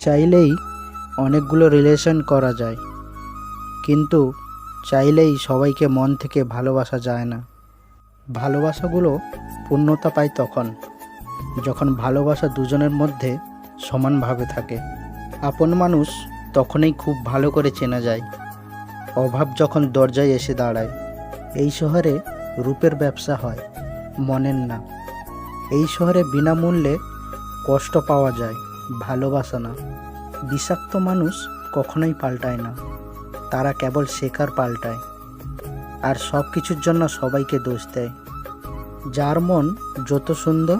চাইলেই অনেকগুলো রিলেশন করা যায়, কিন্তু চাইলেই সবাইকে মন থেকে ভালোবাসা যায় না। ভালোবাসাগুলো পূর্ণতা পায় তখন যখন ভালোবাসা দুজনের মধ্যে সমানভাবে থাকে। আপন মানুষ তখনই খুব ভালো করে চেনা যায়, অভাব যখন দরজায় এসে দাঁড়ায়। এই শহরে রূপের ব্যবসা হয়, মনের না। এই শহরে বিনামূল্যে কষ্ট পাওয়া যায়, ভালোবাসা না। বিষাক্ত মানুষ কখনোই পাল্টায় না, তারা কেবল শেখার পাল্টায়, আর সব কিছুর জন্য সবাইকে দোষ দেয়। যার মন যত সুন্দর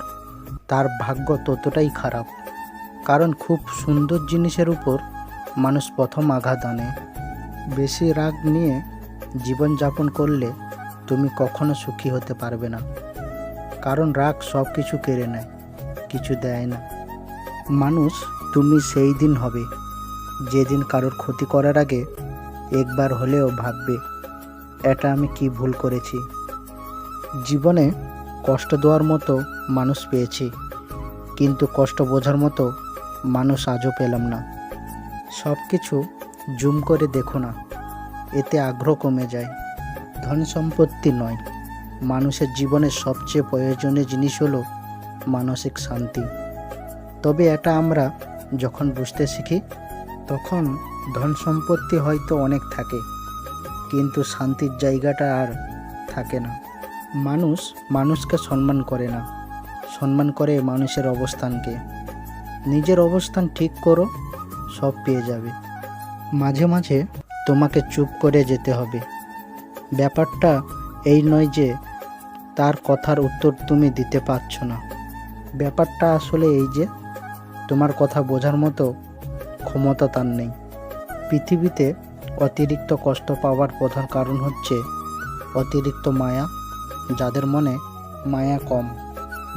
তার ভাগ্য ততটাই খারাপ, কারণ খুব সুন্দর জিনিসের উপর মানুষ প্রথম আঘাত আনে। বেশি রাগ নিয়ে জীবনযাপন করলে তুমি কখনো সুখী হতে পারবে না, কারণ রাগ সব কিছু কেড়ে নেয়, কিছু দেয় না। মানুষ তুমি সেই দিন হবে যেদিন কারোর ক্ষতি করার আগে একবার হলেও ভাববে, এটা আমি কি ভুল করেছি। জীবনে কষ্ট দেওয়ার মতো মানুষ পেয়েছি, কিন্তু কষ্ট বোঝার মতো মানুষ আজও পেলাম না। সব কিছু জুম করে দেখো না, এতে আগ্রহ কমে যায়। ধন সম্পত্তি নয়, মানুষের জীবনের সবচেয়ে প্রয়োজনীয় জিনিস হলো মানসিক শান্তি। তবে এটা আমরা যখন বুঝতে শিখি, তখন ধন সম্পত্তি হয়তো অনেক থাকে, কিন্তু শান্তির জায়গাটা আর থাকে না। মানুষ মানুষকে সম্মান করে না, সম্মান করে মানুষের অবস্থানকে। নিজের অবস্থান ঠিক করো, সব পেয়ে যাবে। মাঝে মাঝে তোমাকে চুপ করে যেতে হবে। ব্যাপারটা এই নয় যে তার কথার উত্তর তুমি দিতে পারছো না, ব্যাপারটা আসলে এই যে তোমার কথা বোঝার মতো ক্ষমতা তার নেই। পৃথিবীতে অতিরিক্ত কষ্ট পাওয়ার প্রধান কারণ হচ্ছে অতিরিক্ত মায়া। যাদের মনে মায়া কম,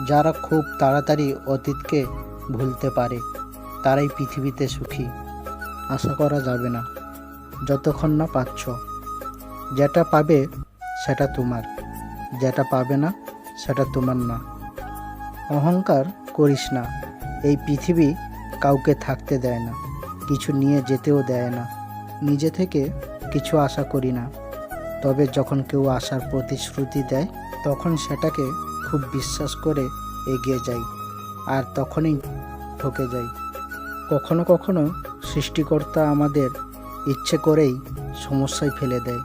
যারা খুব তাড়াতাড়ি অতীতকে ভুলতে পারে, তারাই পৃথিবীতে সুখী। আশা করা যাবে না যতক্ষণ না পাচ্ছ। যেটা পাবে সেটা তোমার, যেটা পাবে না সেটা তোমার না। অহংকার করিস না, এই পৃথিবী কাউকে থাকতে দেয় না, কিছু নিয়ে যেতেও দেয় না। নিজে থেকে কিছু আশা করি না, তবে যখন কেউ আশার প্রতিশ্রুতি দেয় তখন সেটাকে খুব বিশ্বাস করে এগিয়ে যাই, আর তখনই ঠকে যাই। কখনো কখনো সৃষ্টিকর্তা আমাদের ইচ্ছে করেই সমস্যায় ফেলে দেয়,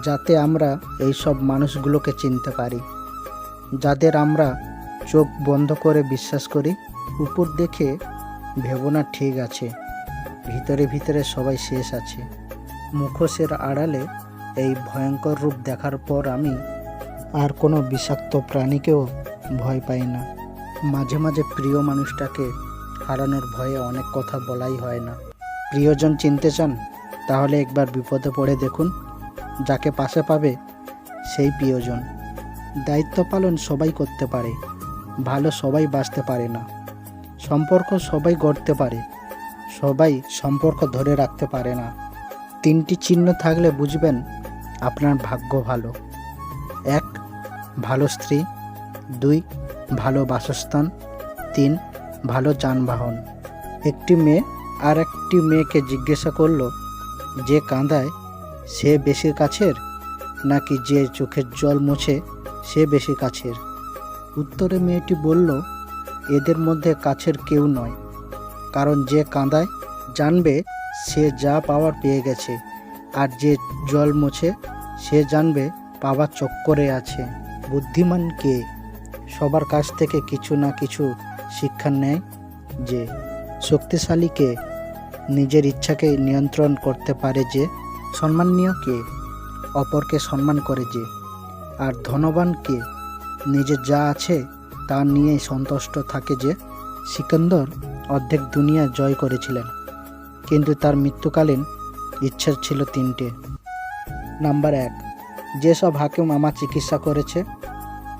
যাতে আমরা এই সব মানুষগুলোকে চিনতে পারি, যাদের আমরা চোখ বন্ধ করে বিশ্বাস করি। উপর দেখে ভেবো না ঠিক আছে, ভিতরে ভিতরে সবাই শেষ আছে। মুখোশের আড়ালে এই ভয়ঙ্কর রূপ দেখার পর আমি আর কোনো বিষাক্ত প্রাণীকেও ভয় পাই না। মাঝে মাঝে প্রিয় মানুষটাকে হারানোর ভয়ে অনেক কথা বলাই হয় না। প্রিয়জন চিনতে চান? তাহলে একবার বিপদে পড়ে দেখুন, যাকে পাশে পাবে সেই প্রিয়জন। দায়িত্ব পালন সবাই করতে পারে, ভালো সবাই বাঁচতে পারে না। সম্পর্ক সবাই গড়তে পারে, সবাই সম্পর্ক ধরে রাখতে পারে না। 3টি চিহ্ন থাকলে বুঝবেন আপনার ভাগ্য ভালো। 1. ভালো স্ত্রী, 2. ভালো বাসস্থান, 3. ভালো যানবাহন। একটি মেয়ে আর একটি মেয়েকে জিজ্ঞাসা করলো, যে কাঁদায় সে বেশি কাছের নাকি যে চোখের জল মুছে সে বেশি কাছের? উত্তরে মেয়েটি বলল, এদের মধ্যে কাছের কেউ নয়, কারণ যে কাঁদায় জানবে সে যা পাওয়ার পেয়ে গেছে, আর যে জল মুছে সে জানবে পাওয়ার চক্করে আছে। বুদ্ধিমান কে? সবার কাছ থেকে কিছু না কিছু শিক্ষা নেয় যে। শক্তিশালী কে? নিজের ইচ্ছাকে নিয়ন্ত্রণ করতে পারে যে। সম্মানীয় কে? অপরকে সম্মান করে যে। আর ধনবান কে? নিজের যা আছে তা নিয়েই সন্তুষ্ট থাকে যে। সিকান্দর অর্ধেক দুনিয়া জয় করেছিলেন, কিন্তু তার মৃত্যুকালীন ইচ্ছা ছিল 3টে। নাম্বার 1, যেসব হাকিম আমার চিকিৎসা করেছে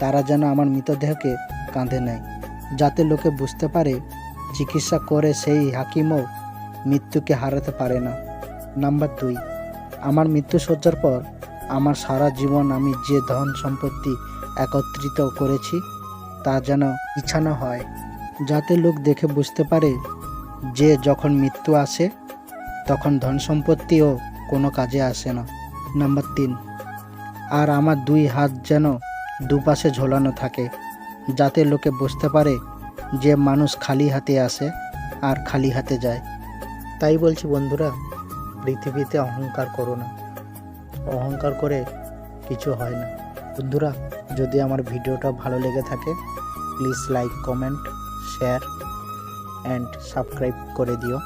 তারা যেন আমার মৃতদেহকে কাঁধে নেয়, যাতে লোকে বুঝতে পারে চিকিৎসা করে সেই হাকিমও মৃত্যুকে হারাতে পারে না। নাম্বার 2, আমার মৃত্যুসজ্জার পর আমার সারা জীবন আমি যে ধন সম্পত্তি একত্রিত করেছি তা যেন বিছানো হয়, যাতে লোক দেখে বুঝতে পারে যে যখন মৃত্যু আসে তখন ধন সম্পত্তিও কোনো কাজে আসে না। নাম্বার 3, আর আমার 2 হাত যেন দুপাশে ঝোলানো থাকে, যাতে লোকে বুঝতে পারে যে মানুষ খালি হাতে আসে আর খালি হাতে যায়। তাই বলছি বন্ধুরা, পৃথিবীতে অহংকার করো না। অহংকার করে কিছু হয় না। বন্ধুরা, যদি আমার ভিডিওটা ভালো লেগে থাকে please like, comment, share and subscribe করে দিও।